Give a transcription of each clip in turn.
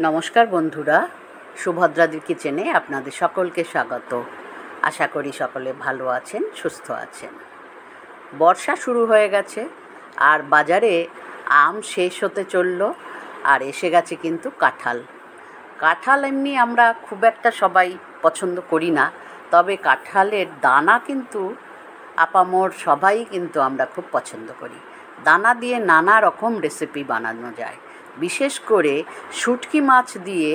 নমস্কার বন্ধুরা, সুভদ্রাদির কিচেনে আপনাদের সকলকে স্বাগত। আশা করি সকলে ভালো আছেন, সুস্থ আছেন। বর্ষা শুরু হয়ে গেছে আর বাজারে আম শেষ হতে চলল, আর এসে গেছে কিন্তু কাঁঠাল। কাঁঠাল এমনি আমরা খুব একটা সবাই পছন্দ করি না, তবে কাঁঠালের দানা কিন্তু আপামর সবাই কিন্তু আমরা খুব পছন্দ করি। দানা দিয়ে নানা রকম রেসিপি বানানো যায়। বিশেষ করে শুটকি মাছ দিয়ে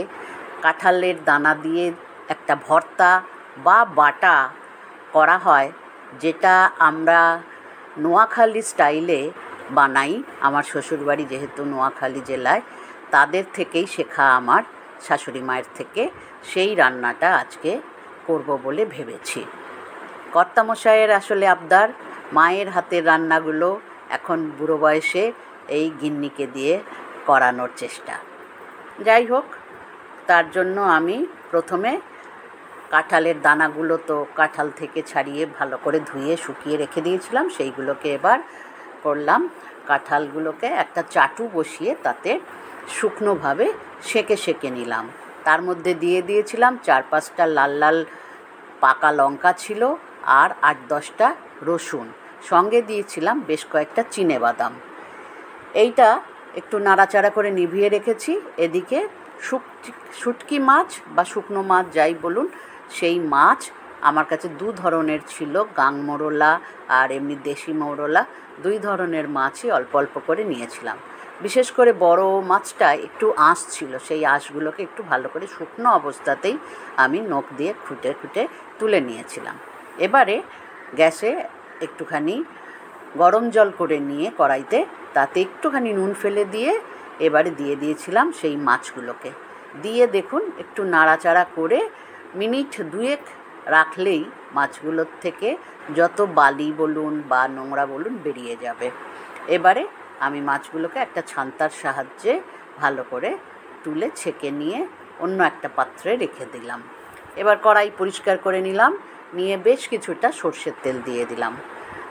কাঁঠালের দানা দিয়ে একটা ভর্তা বা বাটা করা হয়, যেটা আমরা নোয়াখালী স্টাইলে বানাই। আমার শ্বশুরবাড়ি যেহেতু নোয়াখালী জেলায়, তাদের থেকেই শেখা, আমার শাশুড়ি মায়ের থেকে। সেই রান্নাটা আজকে করব বলে ভেবেছি। কর্তামশাইয়ের আসলে আবদার, মায়ের হাতের রান্নাগুলো এখন বুড়ো বয়সে এই গিন্নিকে দিয়ে করানোর চেষ্টা। যাই হোক, তার জন্য আমি প্রথমে কাঁঠালের দানাগুলো তো কাঁঠাল থেকে ছাড়িয়ে ভালো করে ধুয়ে শুকিয়ে রেখে দিয়েছিলাম, সেইগুলোকে এবার করলাম। কাঁঠালগুলোকে একটা চাটু বসিয়ে তাতে শুকনোভাবে সেঁকে নিলাম। তার মধ্যে দিয়ে দিয়েছিলাম 4-5টা লাল লাল পাকা লঙ্কা ছিল, আর 8-10টা রসুন। সঙ্গে দিয়েছিলাম বেশ কয়েকটা চিনেবাদাম। এইটা একটু নাড়াচাড়া করে নিভিয়ে রেখেছি। এদিকে শুটকি মাছ বা শুকনো মাছ যাই বলুন, সেই মাছ আমার কাছে 2 ধরনের ছিল, গাং মোরলা আর এমনি দেশি মোরলা। 2 ধরনের মাছই অল্প অল্প করে নিয়েছিলাম। বিশেষ করে বড় মাছটা একটু আঁশ ছিল, সেই আঁশগুলোকে একটু ভালো করে শুকনো অবস্থাতেই আমি নখ দিয়ে খুঁটে তুলে নিয়েছিলাম। এবারে গ্যাসে একটুখানি গরম জল করে নিয়ে কড়াইতে তাতে একটুখানি নুন ফেলে দিয়ে এবারে দিয়ে দিয়েছিলাম সেই মাছগুলোকে। দিয়ে দেখুন একটু নাড়াচাড়া করে মিনিট 2 রাখলেই মাছগুলোর থেকে যত বালি বলুন বা নোংরা বলুন বেরিয়ে যাবে। এবারে আমি মাছগুলোকে একটা ছান্তার সাহায্যে ভালো করে তুলে ছেঁকে নিয়ে অন্য একটা পাত্রে রেখে দিলাম। এবার কড়াই পরিষ্কার করে নিলাম, নিয়ে বেশ কিছুটা সর্ষের তেল দিয়ে দিলাম।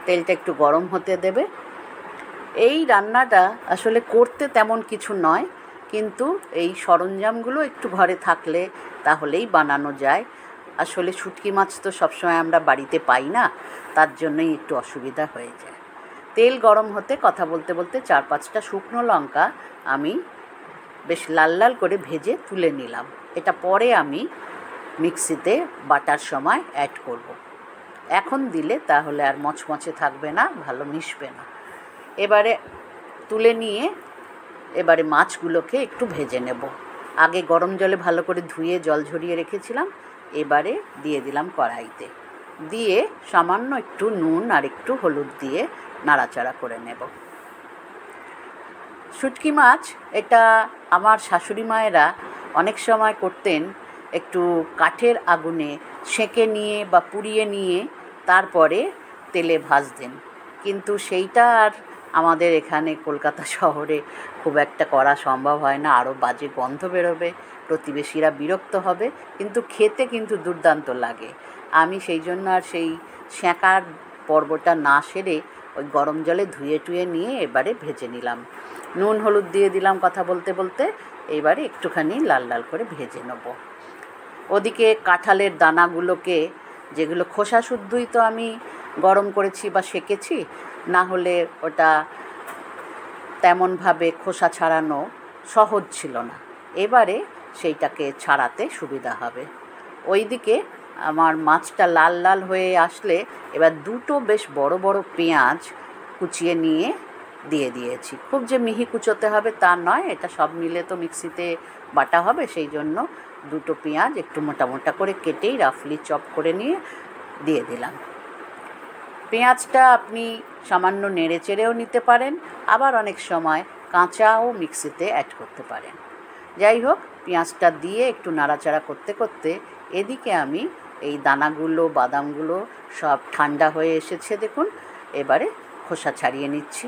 তেলটা একটু গরম হতে দেবে। এই রান্নাটা আসলে করতে তেমন কিছু নয়, কিন্তু এই সরঞ্জামগুলো একটু ঘরে থাকলে তাহলেই বানানো যায়। আসলে শুটকি মাছ তো সবসময় আমরা বাড়িতে পাই না, তার জন্যই একটু অসুবিধা হয়ে যায়। তেল গরম হতে কথা বলতে বলতে 4-5টা শুকনো লঙ্কা আমি বেশ লাল লাল করে ভেজে তুলে নিলাম। এটা পরে আমি মিক্সিতে বাটার সময় অ্যাড করব। এখন দিলে তাহলে আর মচমচে থাকবে না, ভালো মিশবে না। এবারে তুলে নিয়ে এবারে মাছগুলোকে একটু ভেজে নেব। আগে গরম জলে ভালো করে ধুয়ে জল ঝরিয়ে রেখেছিলাম। এবারে দিয়ে দিলাম কড়াইতে, দিয়ে সামান্য একটু নুন আর একটু হলুদ দিয়ে নাড়াচাড়া করে নেব। শুটকি মাছ এটা আমার শাশুড়ি মায়েরা অনেক সময় করতেন, একটু কাঠের আগুনে সেঁকে নিয়ে বা পুড়িয়ে নিয়ে তারপরে তেলে ভাজতেন। কিন্তু সেইটা আর আমাদের এখানে কলকাতা শহরে খুব একটা করা সম্ভব হয় না। আরও বাজে গন্ধ বেরোবে, প্রতিবেশীরা বিরক্ত হবে, কিন্তু খেতে কিন্তু দুর্দান্ত লাগে। আমি সেই জন্য আর সেই সেঁকার পর্বটা না সেরে ওই গরম জলে ধুয়ে টুয়ে নিয়ে এবারে ভেজে নিলাম। নুন হলুদ দিয়ে দিলাম কথা বলতে বলতে। এবারে একটুখানি লাল লাল করে ভেজে নেব। ওদিকে কাঁঠালের দানাগুলোকে, যেগুলো খোসা শুদ্ধই তো আমি গরম করেছি বা সেঁকেছি, না হলে ওটা তেমনভাবে খোসা ছাড়ানো সহজ ছিল না। এবারে সেইটাকে ছাড়াতে সুবিধা হবে। ওইদিকে আমার মাছটা লাল লাল হয়ে আসলে এবার 2টো বেশ বড় বড় পেঁয়াজ কুচিয়ে নিয়ে দিয়ে দিয়েছি। খুব যে মিহি কুচোতে হবে তা নয়, এটা সব মিলে তো মিক্সিতে বাটা হবে, সেই জন্য 2টো পেঁয়াজ একটু মোটা মোটা করে কেটেই রাফলি চপ করে নিয়ে দিয়ে দিলাম। পেঁয়াজটা আপনি সামান্য নেড়ে চেড়েও নিতে পারেন, আবার অনেক সময় কাঁচাও মিক্সিতে অ্যাড করতে পারেন। যাই হোক, পেঁয়াজটা দিয়ে একটু নাড়াচাড়া করতে করতে এদিকে আমি এই দানাগুলো বাদামগুলো সব ঠান্ডা হয়ে এসেছে দেখুন। এবারে খোসা ছাড়িয়ে নিচ্ছি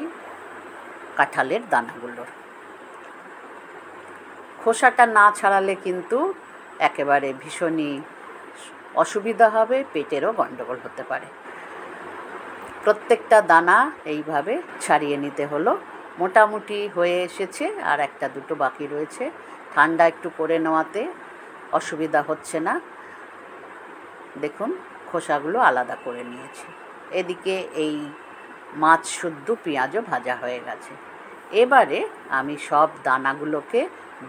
কাঁঠালের দানাগুলোর। খোসাটা না ছাড়ালে কিন্তু একেবারে ভীষণই অসুবিধা হবে, পেটেরও গণ্ডগোল হতে পারে। প্রত্যেকটা দানা এইভাবে ছাড়িয়ে নিতে হলো। মোটামুটি হয়ে এসেছে, আর একটা দুটো বাকি রয়েছে। ঠান্ডা একটু করে নেওয়াতে অসুবিধা হচ্ছে না। দেখুন খোসাগুলো আলাদা করে নিয়েছি। এদিকে এই মাছ শুদ্ধ পেঁয়াজও ভাজা হয়ে গেছে। এবারে আমি সব দানাগুলোকে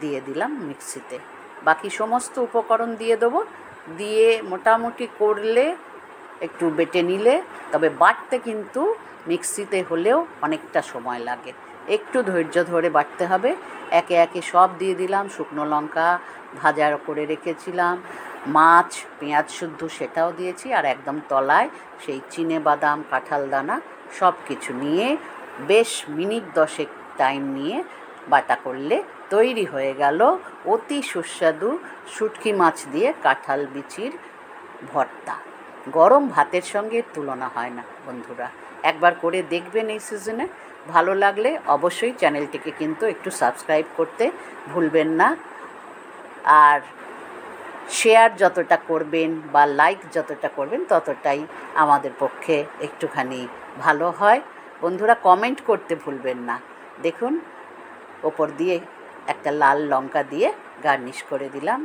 দিয়ে দিলাম মিক্সিতে। বাকি সমস্ত উপকরণ দিয়ে দেবো, দিয়ে মোটামুটি করলে একটু বেটে নিলে, তবে বাটতে কিন্তু মিক্সিতে হলেও অনেকটা সময় লাগে, একটু ধৈর্য ধরে বাটতে হবে। একে একে সব দিয়ে দিলাম। শুকনো লঙ্কা ভাজা করে রেখেছিলাম, মাছ, পেঁয়াজ শুদ্ধ সেটাও দিয়েছি, আর একদম তলায় সেই চিনে বাদাম, কাঁঠাল দানা সব কিছু নিয়ে বেশ মিনিট 10 টাইম নিয়ে বাটা করলে তৈরি হয়ে গেল অতি সুস্বাদু শুটকি মাছ দিয়ে কাঁঠাল বিচির ভর্তা। গরম ভাতের সঙ্গে তুলনা হয় না বন্ধুরা, একবার করে দেখবেন এই সিজনে। ভালো লাগলে অবশ্যই চ্যানেলটিকে কিন্তু একটু সাবস্ক্রাইব করতে ভুলবেন না, আর শেয়ার যতটা করবেন বা লাইক যতটা করবেন ততটাই আমাদের পক্ষে একটুখানি ভালো হয়। বন্ধুরা কমেন্ট করতে ভুলবেন না। দেখুন ওপর দিয়ে একটা লাল লঙ্কা দিয়ে গার্নিশ করে দিলাম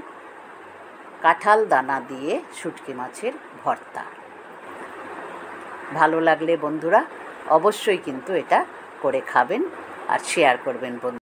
কাঁঠাল দানা দিয়ে শুটকি মাছের ভর্তা। ভালো লাগলে বন্ধুরা অবশ্যই কিন্তু এটা করে খাবেন আর শেয়ার করবেন বন্ধু।